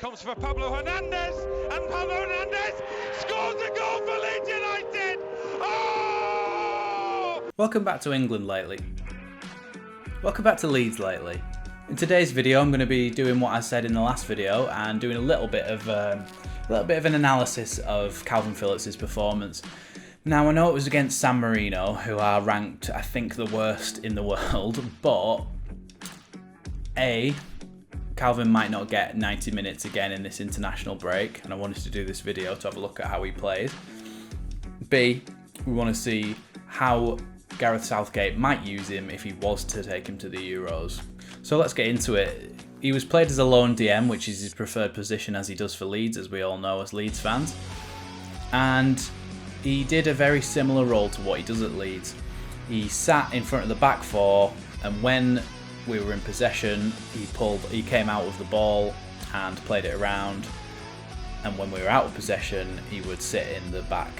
comes for Pablo Hernandez, and Pablo Hernandez scores a goal for Leeds United! Oh! Welcome back to England lately. Welcome back to Leeds lately. In today's video, I'm going to be doing what I said in the last video and doing a little bit of an analysis of Kalvin Phillips' performance. Now, I know it was against San Marino, who are ranked, I think, the worst in the world, but Kalvin might not get 90 minutes again in this international break, and I wanted to do this video to have a look at how he plays. B, we want to see how Gareth Southgate might use him if he was to take him to the Euros. So let's get into it. He was played as a lone DM, which is his preferred position as he does for Leeds, as we all know as Leeds fans. And he did a very similar role to what he does at Leeds. He sat in front of the back four, and when we were in possession, he came out with the ball and played it around. And when we were out of possession, he would sit in the back,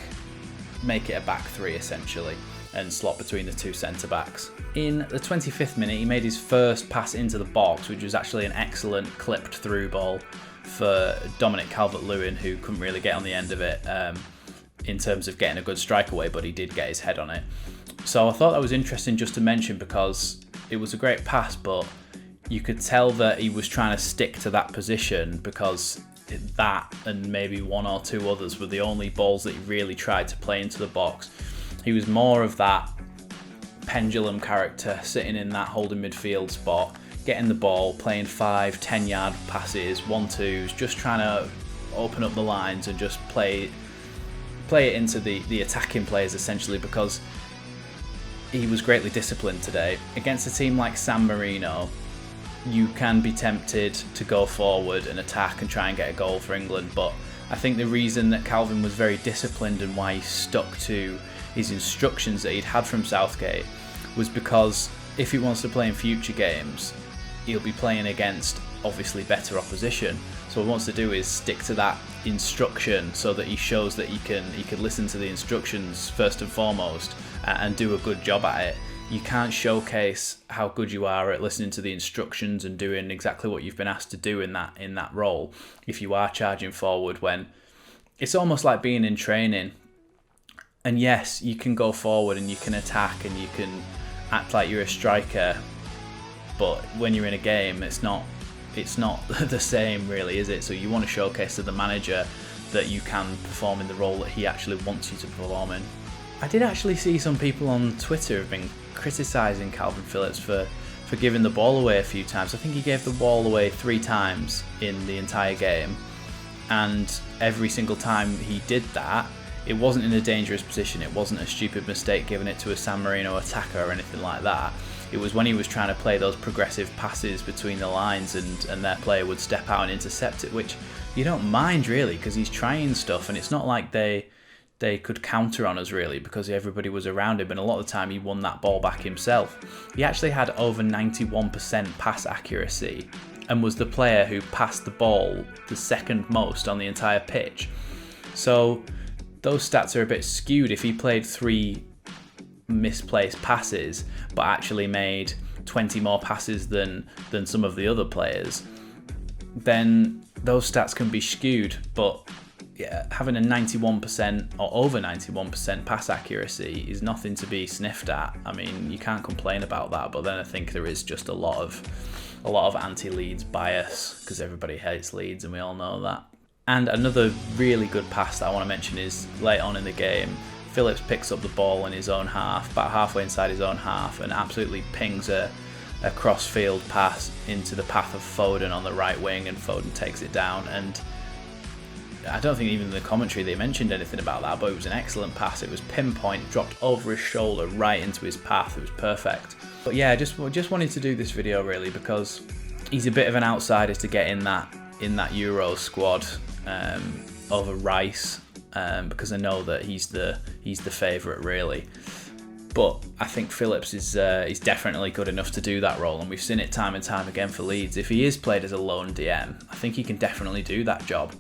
make it a back three essentially, and slot between the two centre backs. In the 25th minute, he made his first pass into the box, which was actually an excellent clipped through ball for Dominic Calvert-Lewin, who couldn't really get on the end of it in terms of getting a good strike away, but he did get his head on it. So I thought that was interesting just to mention because it was a great pass, but you could tell that he was trying to stick to that position because that and maybe one or two others were the only balls that he really tried to play into the box. He was more of that pendulum character, sitting in that holding midfield spot, getting the ball, playing 5-10 yard passes, 1-2s, just trying to open up the lines and just play it into the attacking players essentially, because he was greatly disciplined today. Against a team like San Marino, you can be tempted to go forward and attack and try and get a goal for England, but I think the reason that Kalvin was very disciplined and why he stuck to his instructions that he'd had from Southgate was because if he wants to play in future games, he'll be playing against obviously better opposition. So what he wants to do is stick to that instruction so that he shows that he can listen to the instructions first and foremost and do a good job at it. You can't showcase how good you are at listening to the instructions and doing exactly what you've been asked to do in that role if you are charging forward, when it's almost like being in training. And yes, you can go forward and you can attack and you can act like you're a striker, but when you're in a game, it's not the same really, is it? So you want to showcase to the manager that you can perform in the role that he actually wants you to perform in. I did actually see some people on Twitter have been criticising Kalvin Phillips for giving the ball away a few times. I think he gave the ball away 3 times in the entire game, and every single time he did that, it wasn't in a dangerous position. It wasn't a stupid mistake giving it to a San Marino attacker or anything like that. It was when he was trying to play those progressive passes between the lines and their player would step out and intercept it, which you don't mind really because he's trying stuff, and it's not like they could counter on us really because everybody was around him, and a lot of the time he won that ball back himself. He actually had over 91% pass accuracy and was the player who passed the ball the second most on the entire pitch. So those stats are a bit skewed. If he played 3 misplaced passes but actually made 20 more passes than some of the other players, then those stats can be skewed. But yeah, having a 91% or over 91% pass accuracy is nothing to be sniffed at. I mean, you can't complain about that, but then I think there is just a lot of anti-Leeds bias because everybody hates Leeds and we all know that. And another really good pass that I want to mention is late on in the game, Phillips picks up the ball in his own half, about halfway inside his own half, and absolutely pings a cross-field pass into the path of Foden on the right wing, and Foden takes it down. And I don't think even in the commentary they mentioned anything about that, but it was an excellent pass. It was pinpoint, dropped over his shoulder right into his path. It was perfect. But yeah, I just wanted to do this video really because he's a bit of an outsider to get in that Euro squad over Rice, because I know that he's the favourite really. But I think Phillips is definitely good enough to do that role, and we've seen it time and time again for Leeds. If he is played as a lone DM, I think he can definitely do that job.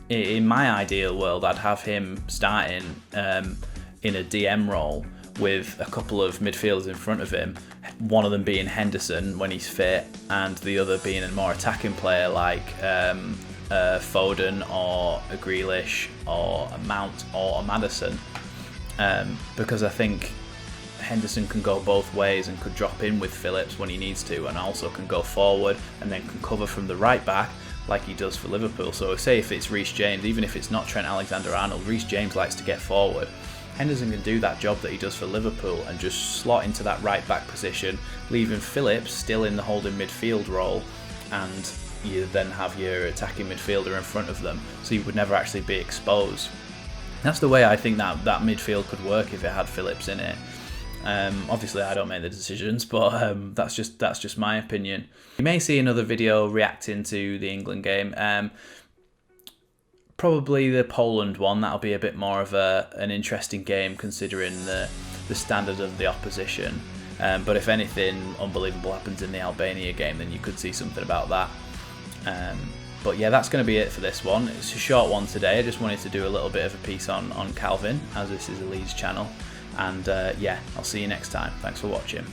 In my ideal world, I'd have him starting in a DM role with a couple of midfielders in front of him, one of them being Henderson when he's fit, and the other being a more attacking player like Foden or a Grealish or a Mount or a Maddison, because I think Henderson can go both ways and could drop in with Phillips when he needs to, and also can go forward and then can cover from the right back like he does for Liverpool. So say if it's Reece James, even if it's not Trent Alexander-Arnold, Reece James likes to get forward. Henderson can do that job that he does for Liverpool and just slot into that right back position, leaving Phillips still in the holding midfield role, and you then have your attacking midfielder in front of them, so you would never actually be exposed. That's the way I think that midfield could work if it had Phillips in it. Obviously I don't make the decisions, but that's just my opinion. You may see another video reacting to the England game. Probably the Poland one. That'll be a bit more of an interesting game considering the standard of the opposition. But if anything unbelievable happens in the Albania game, then you could see something about that. But yeah, that's going to be it for this one. It's a short one today. I just wanted to do a little bit of a piece on Kalvin, as this is a Leeds channel. And yeah, I'll see you next time. Thanks for watching.